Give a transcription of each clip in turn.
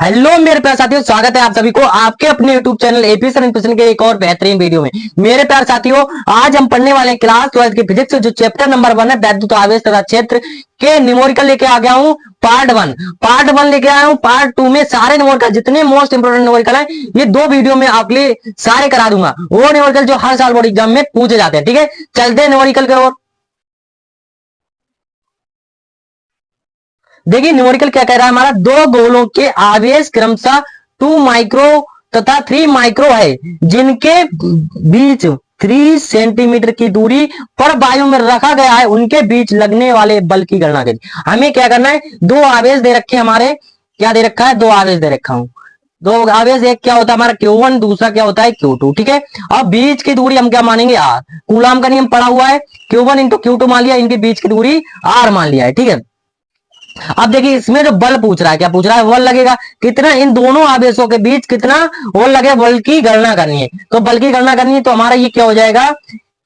Hello मेरे प्यारे साथियों, स्वागत है आप सभी को आपके अपने YouTube channel AP sir information के एक और बेहतरीन वीडियो में। मेरे प्यारे साथियों, आज हम पढ़ने वाले हैं क्लास 12 की फिजिक्स जो चैप्टर नंबर 1 है वैद्युत आवेश तथा क्षेत्र के न्यूमेरिकल लेके आ गया हूं। पार्ट 1 लेके आया हूं। पार्ट 2 में सारे न्यूमेरिकल जितने मोस्ट इंपोर्टेंट न्यूमेरिकल है ये 2 वीडियो में आपके लिए सारे करा दूंगा। वो न्यूमेरिकल जो हर साल बोर्ड एग्जाम में पूछे जाते हैं। ठीक है, चलते हैं न्यूमेरिकल की ओर। देखिए न्यूमेरिकल क्या कह रहा है हमारा, दो गोलों के आवेश क्रमशः 2 माइक्रो तथा 3 माइक्रो है, जिनके बीच 3 सेंटीमीटर की दूरी पर वायु में रखा गया है, उनके बीच लगने वाले बल की गणना करें। हमें क्या करना है, दो आवेश दे रखे हमारे, क्या दे रखा है, दो आवेश दे रखा हूं। दो आवेश, एक क्या होता है हमारा Q1, दूसरा क्या होता है Q2। ठीक है, अब बीच की दूरी हम क्या मानेंगे, R। कूलाम का नियम पड़ा हुआ है, Q1 इंटू Q2 मान लिया, इनके बीच की दूरी R मान लिया है। ठीक है, अब देखिए इसमें जो बल पूछ रहा है, क्या पूछ रहा है, बल लगेगा कितना, इन दोनों आवेशों के बीच कितना बल लगे, बल की गणना करनी है। तो बल की गणना करनी है तो हमारा ये क्या हो जाएगा,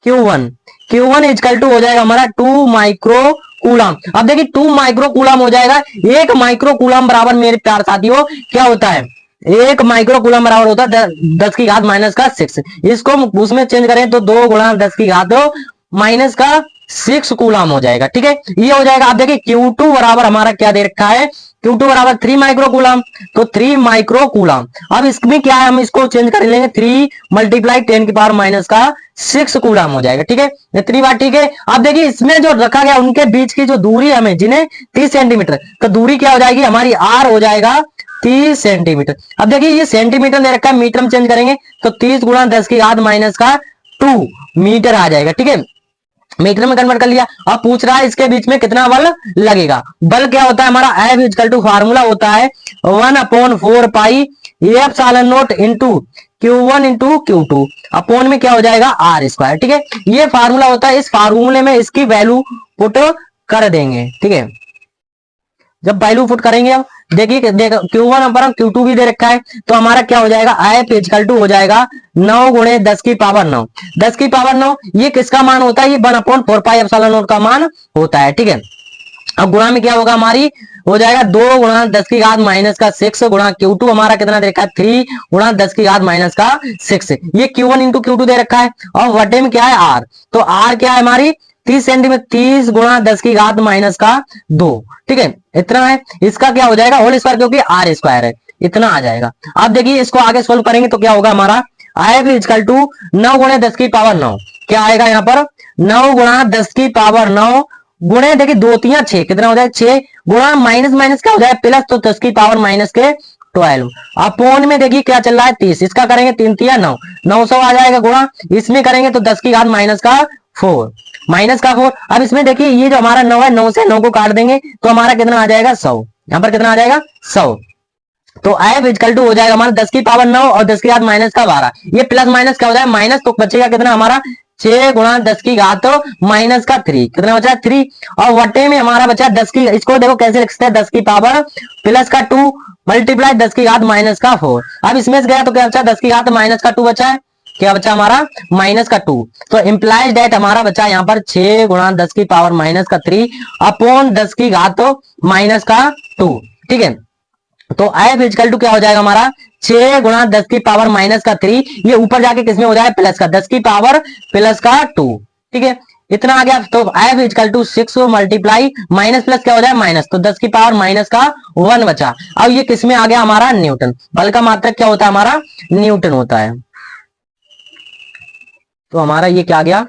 Q1 इजकल टू हो जाएगा हमारा 2 माइक्रो कूलाम। अब देखिए 2 माइक्रो कूलाम हो जाएगा, 1 माइक्रो कूलाम बराबर मेरे प्यार साथियों क्या होता है, 1 माइक्रो कूलाम बराबर होता है 10 की घात माइनस का 6। इसको उसमें चेंज करें तो 2 गुणा 10 की घात माइनस का 6 कूलाम हो जाएगा। ठीक है, ये हो जाएगा। आप देखिए Q2 बराबर हमारा क्या दे रखा है, Q2 बराबर 3 माइक्रो कूलाम, तो 3 माइक्रो कूलाम। अब इसमें क्या है, हम इसको चेंज कर लेंगे, 3 मल्टीप्लाई 10 की पावर माइनस का 6 कूलाम हो जाएगा। ठीक है, इतनी बात ठीक है। अब देखिए इसमें जो रखा गया उनके बीच की जो दूरी हमें जिन्हें 30 सेंटीमीटर, तो दूरी क्या हो जाएगी हमारी, R हो जाएगा 30 सेंटीमीटर। अब देखिए ये सेंटीमीटर दे रखा है, मीटर में चेंज करेंगे तो 30 गुणा 10 की घात माइनस का 2 मीटर आ जाएगा। ठीक है, मीटर में कन्वर्ट कर लिया। अब पूछ रहा है इसके बीच में कितना बल लगेगा। बल क्या होता है हमारा, F इक्वल टू फार्मूला होता है 1/4 pi epsilon naught into Q1 into Q2 upon में क्या हो जाएगा R स्क्वायर। ठीक है, ये फार्मूला होता है, इस फार्मूले में इसकी वैल्यू पुट कर देंगे। ठीक है, जब वैल्यू पुट करेंगे, अब देखिए Q1 पर Q2 भी दे रखा है, तो हमारा क्या हो जाएगा, F इक्वल टू हो जाएगा 9 गुणे 10 की पावर 9। 10 की पावर 9 ये किसका मान होता है, ये 1/4 पाई एप्सिलॉन नॉट का मान होता है। ठीक है, अब गुणा में क्या होगा, हमारी हो जाएगा 2 गुणा 10 की घात माइनस का 6 गुणा Q2 हमारा कितना दे रखा है, 3 गुणा 10 की घात माइनस का 6। ये Q1 इंटू Q2 दे रखा है, और वटे में क्या है R, तो R क्या है हमारी 30 सेंटीमीटर, 30 गुणा 10 की घात माइनस का 2। ठीक है, इतना है। इसका क्या हो जाएगा होल स्क्वायर, क्योंकि R स्क्वायर है, इतना आ जाएगा। अब देखिए इसको आगे सोल्व करेंगे तो क्या होगा हमारा, F इक्वल टू 9 गुणे 10 की पावर 9, क्या आएगा यहाँ पर 9 गुणा 10 की पावर 9 गुणे, देखिए 2 3 6 कितना हो जाए 6 गुणा माइनस माइनस क्या हो जाए प्लस, तो 10 की पावर माइनस के 12 अपॉन में देखिए क्या चल रहा है 30, इसका करेंगे 3 3 9, 900 आ जाएगा गुणा, इसमें करेंगे तो 10 की घात माइनस का 4, माइनस का 4। अब इसमें देखिए ये जो हमारा 9 है, 9 से 9 को काट देंगे तो हमारा कितना आ जाएगा 100, यहाँ पर कितना आ जाएगा 100। तो F इक्वल टू हो जाएगा हमारा 10 की पावर 9 और 10 की घात माइनस का 12, ये प्लस माइनस क्या हो जाएगा माइनस, तो बचेगा कितना हमारा 6 गुणा 10 की घात माइनस का 3, कितना बचा 3, और वटे में हमारा बचा 10 की, इसको देखो कैसे लिख सकते हैं, 10 की पावर प्लस का 2 मल्टीप्लाई 10 की घात माइनस का 4। अब इसमें से गया तो क्या बचा, 10 की घात माइनस का 2 बचा है, क्या बचा हमारा माइनस का 2, तो इंप्लाइज डेट हमारा बचा यहाँ पर 6 गुणा 10 की पावर माइनस का 3 अपॉन 10 की घात माइनस का 2। ठीक है, तो F इक्वल टू क्या हो जाएगा हमारा 6 गुणा 10 की पावर माइनस का 3, ये ऊपर जाके किसमें हो जाए प्लस का 10 की पावर प्लस का 2। ठीक है, इतना आ गया। तो F equal to 6 multiply minus plus क्या हो जाए माइनस, तो 10 की पावर माइनस का 1 बचा। अब ये किसमें आ गया हमारा न्यूटन, बल का मात्रक क्या होता है हमारा न्यूटन होता है, तो हमारा ये क्या आ गया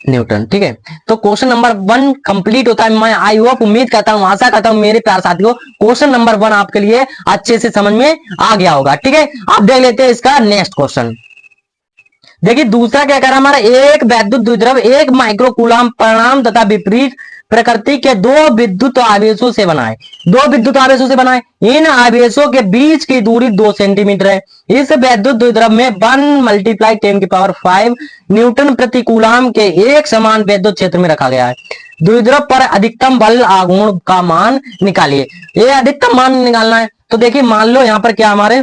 न्यूटन। ठीक है, तो क्वेश्चन नंबर 1 कंप्लीट होता है। मैं आई होप उम्मीद करता हूं, आशा करता हूं मेरे प्यारे साथियों क्वेश्चन नंबर 1 आपके लिए अच्छे से समझ में आ गया होगा। ठीक है, आप देख लेते हैं इसका नेक्स्ट क्वेश्चन। देखिए दूसरा क्या कर रहा है हमारा, एक वैद्युत द्विध्रुव 1 माइक्रो कूलाम परिणाम तथा विपरीत प्रकृति के दो विद्युत आवेशों से बनाए, इन आवेशों के बीच की दूरी 2 सेंटीमीटर है। इस वैद्युत द्विध्रुव में 1 मल्टीप्लाई 10 की पावर 5 न्यूटन प्रति कूलाम के एक समान वैद्युत क्षेत्र में रखा गया है। द्विध्रुव पर अधिकतम बल आघूर्ण का मान निकालिए। ये अधिकतम मान निकालना है, तो देखिए मान लो यहाँ पर क्या हमारे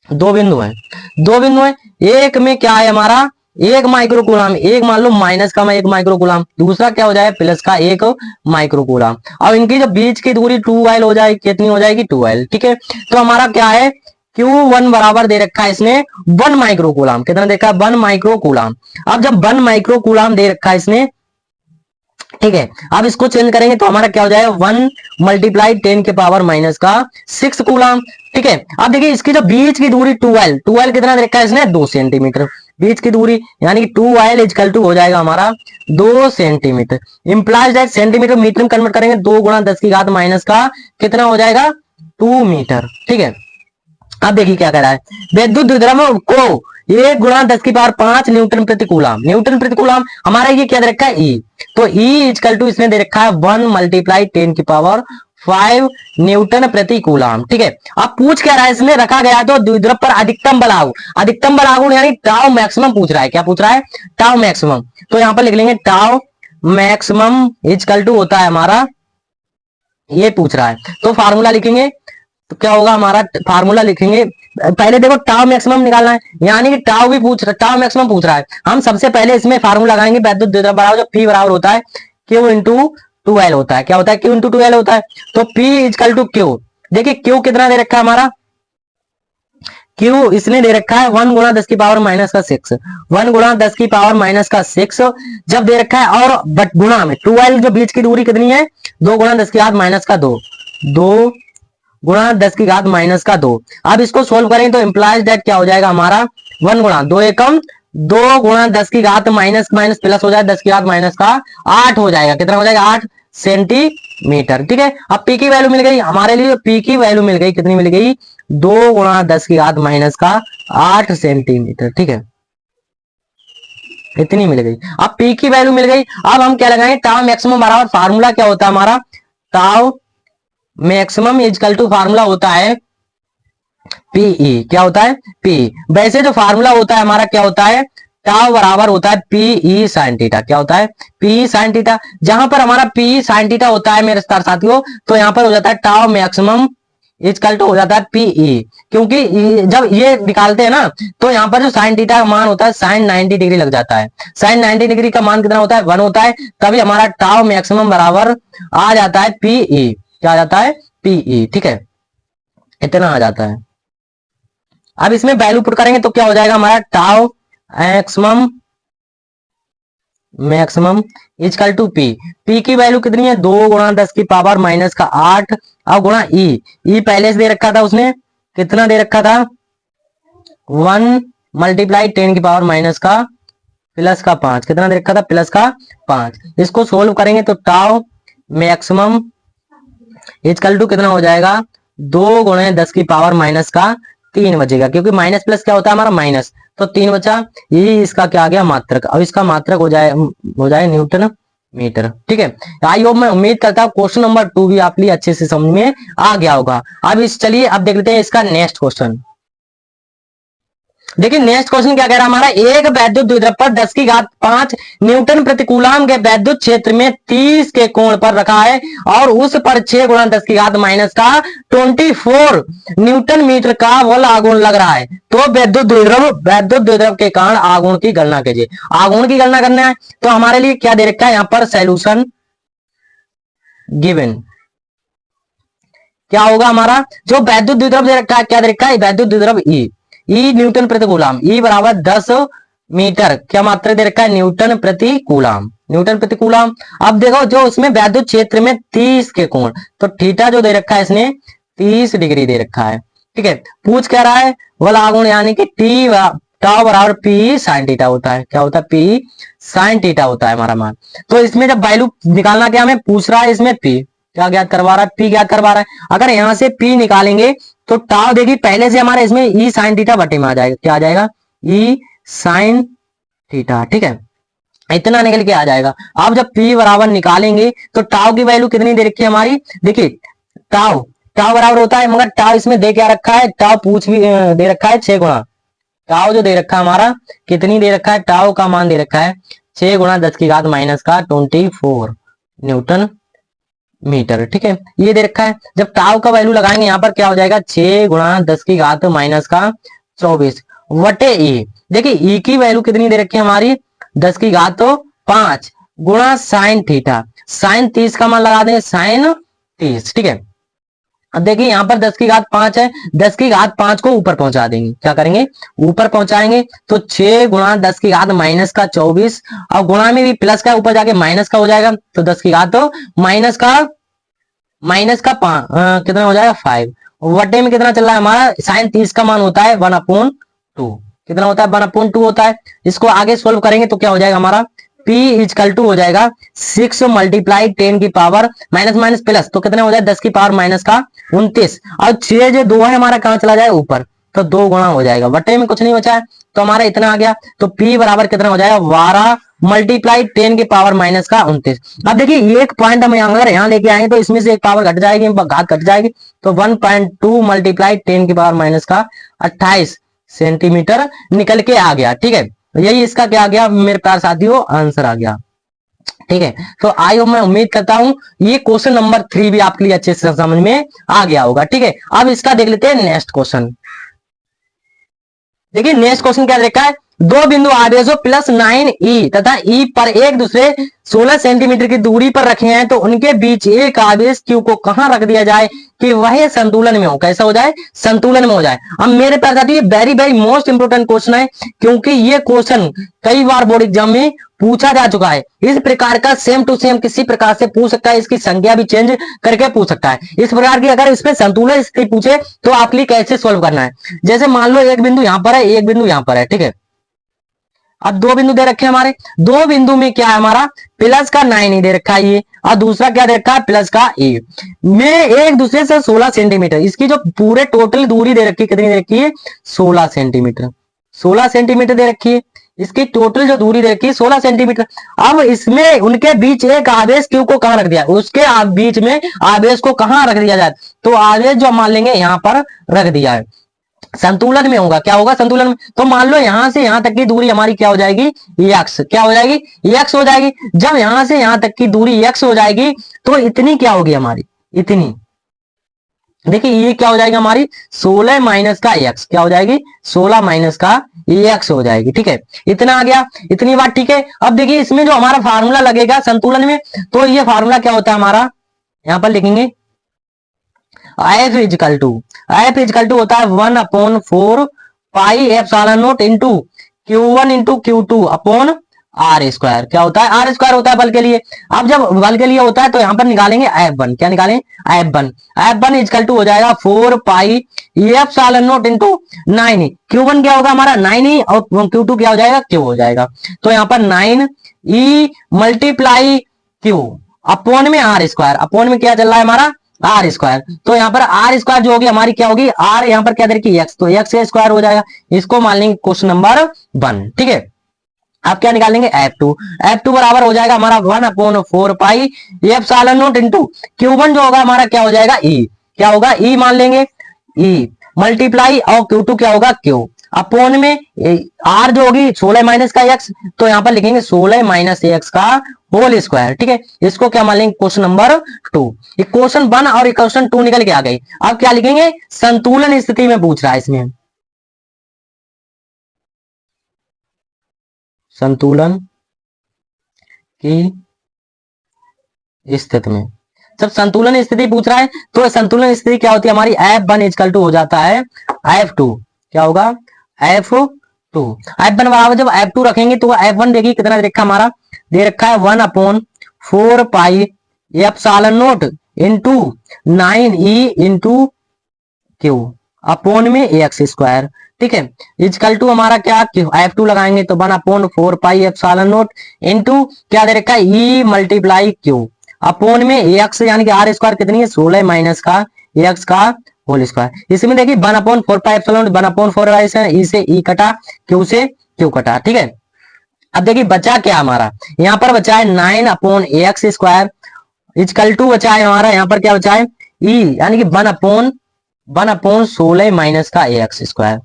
दो बिंदु है, एक में क्या है हमारा एक माइक्रोकूलम, एक मान लो माइनस का एक माइक्रोकूलम, दूसरा क्या हो जाएगा प्लस का एक माइक्रोकूलम। अब इनकी जो बीच की दूरी 2l हो जाएगी, कितनी हो जाएगी 2l, ठीक है। तो हमारा क्या है Q1 बराबर दे रखा है इसने 1 माइक्रोकूलम, कितना देखा है 1 माइक्रोकूलम। अब जब 1 माइक्रोकूलम दे रखा है इसने, ठीक है, अब इसको चेंज करेंगे तो हमारा क्या हो जाएगा 1 मल्टीप्लाई 10 के पावर माइनस का 6 कूलम, ठीक है। अब देखिए इसकी जो बीच की दूरी 2l, 2l कितना दे रखा है इसने 2 सेंटीमीटर बीच की दूरी, यानी कि 2l इजकल टू हो जाएगा हमारा 2 centimetre. Implies that centimetre metre में कन्वर्ट करेंगे 2 गुणा 10 की घात माइनस का कितना हो जाएगा 2 मीटर, ठीक है। अब देखिए क्या कह रहा है, विद्युत द्विध्रुव को 1 गुणा 10 की पावर 5 न्यूटन प्रति कूलम, न्यूटन प्रति कूलम हमारा ये क्या दे रखा है ई, तो ई इजकल टू इसने दे रखा है 1 मल्टीप्लाई 10 की पावर 5 न्यूटन प्रति कूलम, ठीक है। अब पूछ क्या रहा है इसमें रखा गया तो द्विध्रुव पर अधिकतम बल आघूर्ण, अधिकतम बल आघूर्ण यानी टाउ मैक्सिमम पूछ रहा है, क्या पूछ रहा है टाउ मैक्सिमम। तो यहां पर लिख लेंगे टाउ मैक्सिमम इजकल टू होता है हमारा, ये पूछ रहा है तो फार्मूला लिखेंगे, तो क्या होगा हमारा फार्मूला लिखेंगे। पहले देखो टाउ मैक्सिमम निकालना है, यानी कि टाउ भी पूछ रहा, टाउ मैक्सिमम पूछ रहा है, हम सबसे पहले इसमें फार्मूला लगाएंगे विद्युत द्विध्रुव बराबर जो P बराबर होता है Q इंटू 2L होता है, क्या होता है Q इंटू 2L होता है। तो P इजकल टू Q, देखिए Q कितना दे रखा है हमारा, Q इसने दे रखा है 1 गुणा 10 की पावर माइनस का 6, 1 गुणा 10 की पावर माइनस का 6 जब दे रखा है, और बट गुणा में 2L जो बीच की दूरी कितनी है 2 गुणा 10 की घात माइनस का 2, 2 गुणा 10 की घात माइनस का 2। अब इसको सोल्व करेंगे तो इंप्लाइज दैट क्या हो जाएगा हमारा 1 गुणा 2 एकम 2 गुणा 10 की घात माइनस माइनस प्लस हो जाए 10 की घात माइनस का 8 हो जाएगा, कितना हो जाएगा 8 सेंटीमीटर, ठीक है। अब पी की वैल्यू मिल गई हमारे लिए, पी की वैल्यू मिल गई, कितनी मिल गई 2 गुणा 10 की घात माइनस का 8 सेंटीमीटर, ठीक है, इतनी मिल गई। अब पी की वैल्यू मिल गई, अब हम क्या लगाएंगे टाउ मैक्सिमम बराबर फार्मूला क्या होता है हमारा, tau maximum equal to formula होता है पीई, क्या होता है पी। वैसे जो फार्मूला होता है हमारा क्या होता है टाउ बराबर होता है पीई साइन थीटा, क्या होता है पीई साइन थीटा। जहां पर हमारा पीई साइन थीटा होता है मेरे साथियों, तो यहां पर हो जाता है टाउ मैक्सिमम इजकल टू हो जाता है पीई, क्योंकि जब ये निकालते हैं ना तो यहाँ पर जो साइन थीटा का मान होता है साइन 90 डिग्री लग जाता है, साइन 90 डिग्री का मान कितना होता है 1 होता है, तभी हमारा टाउ मैक्सिमम बराबर आ जाता है पीई, क्या आ जाता है पीई, ठीक है, इतना आ जाता है। अब इसमें वैल्यू पुट करेंगे तो क्या हो जाएगा हमारा tau maximum, maximum equal to P, P की वैल्यू कितनी है 2 गुणा 10 की पावर माइनस का 8, अब गुणा ई पहले से दे रखा था उसने, कितना दे रखा था 1 मल्टीप्लाई 10 की पावर माइनस का प्लस का 5, कितना दे रखा था प्लस का 5। इसको सोल्व करेंगे तो टाउ मैक्सिमम इजकल टू कितना हो जाएगा 2 गुणे 10 की पावर माइनस का 3 बचेगा, क्योंकि माइनस प्लस क्या होता है हमारा माइनस, तो 3 बचा, ये इसका क्या आ गया मात्रक, अब इसका मात्रक हो जाए न्यूटन मीटर, ठीक है। आई होप मैं उम्मीद करता हूँ क्वेश्चन नंबर 2 भी आप लिए अच्छे से समझ में आ गया होगा। अब इस चलिए अब देख लेते हैं इसका नेक्स्ट क्वेश्चन। देखिए नेक्स्ट क्वेश्चन क्या कह रहा है हमारा, एक वैद्युत द्विध्रुव पर 10 की घात 5 न्यूटन प्रति कूलम के वैद्युत क्षेत्र में 30 के कोण पर रखा है और उस पर 6 गुणा 10 की घात माइनस का 24 न्यूटन मीटर का बल आघूर्ण लग रहा है, तो वैद्युत द्विध्रुव के कारण आघूर्ण की गणना कीजिए। आघूर्ण की गणना करना है तो हमारे लिए क्या दे रखा है यहाँ पर सोल्यूशन गिवन, क्या होगा हमारा जो वैद्युत द्विध्रुव दे रखा है, क्या दे रखा है वैद्युत द्विध्रुव ई न्यूटन प्रति कूलम, ई बराबर 10 मीटर, क्या मात्रा दे रखा है न्यूटन प्रति कूलम, न्यूटन प्रति कूलम। अब देखो जो उसमें वैद्युत क्षेत्र में 30 के कोण, तो थीटा जो दे रखा है इसने 30 डिग्री दे रखा है, ठीक है। पूछ क्या रहा है बल आघूर्ण, यानी कि टी टाउ बराबर पी साइन थीटा होता है, क्या होता है पी साइन थीटा होता है हमारा मान। तो इसमें जब वैल्यू निकालना क्या हमें पूछ रहा है, इसमें पी क्या ज्ञात करवा रहा है, पी ज्ञात करवा रहा है। अगर यहां से पी निकालेंगे तो टाउ देखिए पहले से हमारे इसमें ई साइन थीटा बटे में आ जाएगा, क्या आ जाएगा ई साइन थीटा, ठीक है, इतना निकल के आ जाएगा। अब जब पी बराबर निकालेंगे तो टाउ की वैल्यू कितनी दे रखी है हमारी, देखिए टाउ टाउ बराबर होता है, मगर टाउ इसमें दे क्या रखा है, टाउ पूछ भी दे रखा है 6 गुणा, टाउ जो दे रखा है हमारा कितनी दे रखा है, टाउ का मान दे रखा है 6 गुणा 10 की घात माइनस का 24 न्यूटन मीटर, ठीक है, ये दे रखा है। जब टाउ का वैल्यू लगाएंगे यहाँ पर क्या हो जाएगा 6 गुणा 10 की घात माइनस का 24, वटे ई। देखिए ई की वैल्यू कितनी दे रखी है हमारी 10 की घात तो 5 गुणा साइन थीटा, साइन 30 का मान लगा देंगे साइन 30, ठीक है। अब देखिए यहाँ पर 10 की घात 5 है, 10 की घात 5 को ऊपर पहुंचा देंगे, क्या करेंगे ऊपर पहुंचाएंगे, तो 6 गुणा 10 की घात माइनस का 24, और गुणा में भी प्लस का ऊपर जाके माइनस का हो जाएगा, तो 10 की घात तो माइनस का कितना हो जाएगा 5, वटे में कितना चल रहा है हमारा साइन 30 का मान होता है 1/2, कितना होता है 1/2 होता है। इसको आगे सोल्व करेंगे तो क्या हो जाएगा हमारा P इजकल टू हो जाएगा 6 मल्टीप्लाई 10 की पावर माइनस माइनस प्लस, तो कितना हो जाए 10 की पावर माइनस का 29, और 6 जो 2 है हमारा कहां चला जाए ऊपर, तो 2 गुणा हो जाएगा, बटे में कुछ नहीं बचा है, तो हमारा इतना आ गया, तो P बराबर कितना हो जाएगा 12 मल्टीप्लाई 10 की पावर माइनस का 29। अब देखिए एक पॉइंट हम अगर यहाँ लेके आएंगे तो इसमें से एक पावर घट जाएगी, घात घट जाएगी, तो 1.2 मल्टीप्लाई 10 की पावर माइनस का 28 सेंटीमीटर निकल के आ गया, ठीक है। यही इसका क्या आ गया मेरे प्यार साथियों आंसर आ गया, ठीक है। तो आई होप मैं उम्मीद करता हूं ये क्वेश्चन नंबर 3 भी आपके लिए अच्छे से समझ में आ गया होगा, ठीक है। अब इसका देख लेते हैं नेक्स्ट क्वेश्चन। देखिए नेक्स्ट क्वेश्चन क्या देखा है, दो बिंदु आवेशों +9e तथा e पर एक दूसरे 16 सेंटीमीटर की दूरी पर रखे हैं, तो उनके बीच एक आवेश q को कहां रख दिया जाए कि वह संतुलन में हो, कैसा हो जाए संतुलन में हो जाए। अब मेरे पास आती है very very most important question है, क्योंकि ये क्वेश्चन कई बार बोर्ड एग्जाम में पूछा जा चुका है। इस प्रकार का सेम टू सेम किसी प्रकार से पूछ सकता है, इसकी संज्ञा भी चेंज करके पूछ सकता है। इस प्रकार की अगर इसमें संतुलन स्थिति पूछे तो आपके लिए कैसे सोल्व करना है, जैसे मान लो एक बिंदु यहां पर है, एक बिंदु यहां पर है, ठीक है। अब दो बिंदु दे रखे हैं हमारे, दो बिंदु में क्या है हमारा प्लस का 9 दे रखा है ये, और दूसरा क्या दे रखा है प्लस का ए में एक दूसरे से 16 सेंटीमीटर, इसकी जो पूरे टोटल दूरी दे रखी है कितनी दे रखी है 16 सेंटीमीटर, 16 सेंटीमीटर दे रखी है, इसकी टोटल जो दूरी दे रखी है 16 सेंटीमीटर। अब इसमें उनके बीच एक आवेश क्यू को कहां रख दिया, उसके बीच में आवेश को कहां रख दिया जाए, तो आवेश जो मान लेंगे यहां पर रख दिया है, संतुलन में होगा, क्या होगा संतुलन में, तो मान लो यहां से यहां तक की दूरी हमारी क्या हो जाएगी x, क्या हो जाएगी x हो जाएगी। जब यहां से यहां तक की दूरी x हो जाएगी तो इतनी क्या होगी हमारी, इतनी देखिए ये क्या हो जाएगी हमारी 16 माइनस का x, क्या हो जाएगी 16 माइनस का x हो जाएगी, ठीक है। इतना आ गया, इतनी बात ठीक है। अब देखिए इसमें जो हमारा फार्मूला लगेगा संतुलन में, तो ये फार्मूला क्या होता है हमारा, यहां पर लिखेंगे एफ इजकल टू होता है 1/4 pi epsilon naught into Q1 into Q2 upon R square, क्या होता है आर स्क्वायर होता है बल के लिए। अब जब बल के लिए होता है तो यहां पर निकालेंगे F1, क्या निकालें F1 इजकल टू हो जाएगा 4 पाई एप्सिलॉन नॉट इंटू 9, Q1 क्या होगा हमारा 9 और Q2 क्या हो जाएगा Q हो जाएगा, तो यहाँ पर 9 मल्टीप्लाई Q अपॉन में आर स्क्वायर, अपॉन में क्या चल रहा है हमारा आर स्क्वायर, तो यहाँ पर आर स्क्वायर जो होगी हमारी क्या होगी आर, यहाँ पर क्या दे रखी एक्स, तो एक्स स्क्वायर हो जाएगा। इसको मान लेंगे क्वेश्चन नंबर 1, ठीक है। आप क्या निकालेंगे F2 बराबर हो जाएगा हमारा 1/4 pi epsilon naught into Q1 जो होगा हमारा क्या हो जाएगा E, क्या होगा E मान लेंगे E मल्टीप्लाई और Q2 क्या होगा Q अपॉन में R जो होगी 16 माइनस का x, तो यहाँ पर लिखेंगे 16 माइनस x का होल स्क्वायर, ठीक है। इसको क्या मान लेंगे क्वेश्चन नंबर 2, क्वेश्चन 1 और क्वेश्चन 2 निकल के आ गई। अब क्या लिखेंगे संतुलन स्थिति में पूछ रहा है, इसमें संतुलन की स्थिति में, जब संतुलन स्थिति पूछ रहा है तो संतुलन स्थिति क्या होती है हमारी F1 इजकल टू हो जाता है F2, क्या होगा F2, F1 बराबर जब F2 रखेंगे तो F1 देखिए कितना दे रखा हमारा, दे रखा है 1/4 pi epsilon naught into 9e into Q upon में एक्स स्क्वायर, ठीक है। इजकल टू हमारा क्या F2 लगाएंगे तो 1/4 पाई एप्सिलॉन नॉट इंटू क्या दे रखा है E मल्टीप्लाई Q अपॉन में एक्स, यानी कि आर स्क्वायर कितनी है 16 माइनस का एक्स का होल स्क्वायर। इसमें देखिए 1/4 पाई एप्सिलॉन 1/4 ई से ई कटा, क्यू से क्यू कटा, ठीक है। अब देखिए बचा क्या हमारा, यहाँ पर बचा है 9/x स्क्वायर इजकल टू बचा है हमारा, यहाँ पर क्या बचा है ई, यानी कि 1/16 माइनस का एक्स स्क्वायर,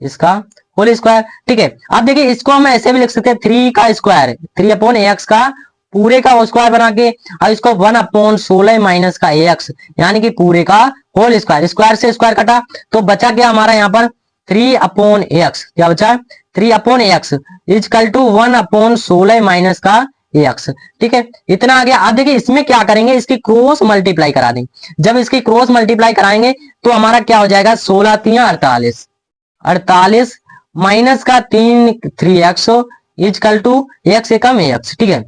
इसका होल स्क्वायर, ठीक है। अब देखिए इसको हम ऐसे भी लिख सकते हैं 3 का स्क्वायर, 3/x का पूरे का स्क्वायर बना के, और इसको 1/16 माइनस का एक्स यानी कि पूरे का होल स्क्वायर, स्क्वायर से स्क्वायर कटा, तो बचा क्या हमारा यहाँ पर 3/x, क्या बचा 3/x इजकल टू 1/16 माइनस का x। ठीक है, इतना आ गया। अब देखिए इसमें क्या करेंगे, इसकी क्रॉस मल्टीप्लाई करा देंगे। जब इसकी क्रॉस मल्टीप्लाई कराएंगे तो हमारा क्या हो जाएगा, 16×3 = 48 माइनस का 3x is equal to x Ekam x। ठीक है,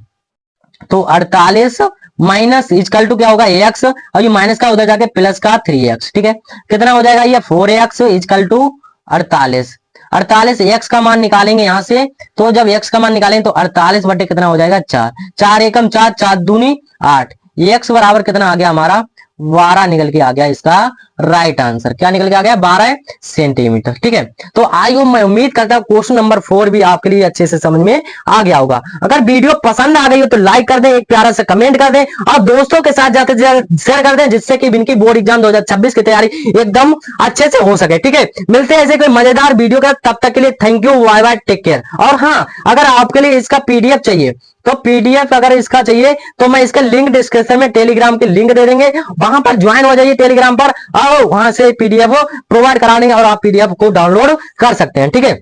तो 48 माइनस इजकल टू क्या होगा x, और ये माइनस का उधर जाके प्लस का 3x। ठीक है, कितना हो जाएगा ये 4x इजकल टू 48। 48 x का मान निकालेंगे यहां से, तो जब x का मान निकालेंगे तो 48 बटे कितना हो जाएगा 4, 4 एकम 4, 4 दूनी 8, x बराबर कितना आ गया हमारा 12 निकल के आ गया इसका राइट आंसर। क्या निकल के आ गया 12 सेंटीमीटर। ठीक है, तो आई होप, मैं उम्मीद करता हूं क्वेश्चन नंबर 4 भी आपके लिए अच्छे से समझ में आ गया होगा। अगर वीडियो पसंद आ गई हो तो लाइक कर दें, एक प्यारा सा कमेंट कर दें और दोस्तों के साथ जाते शेयर कर दें, जिससे कि इनकी बोर्ड एग्जाम 2026 की तैयारी एकदम अच्छे से हो सके। ठीक है, मिलते हैं ऐसे कोई मजेदार वीडियो का, तब तक के लिए thank you, bye bye, take care. और हाँ, अगर आपके लिए इसका पीडीएफ चाहिए तो पीडीएफ अगर इसका चाहिए तो मैं इसका लिंक डिस्क्रिप्शन में टेलीग्राम के लिंक दे देंगे, वहां पर ज्वाइन हो जाइए टेलीग्राम पर और वहां से पीडीएफ प्रोवाइड करा देंगे और आप पीडीएफ को डाउनलोड कर सकते हैं। ठीक है,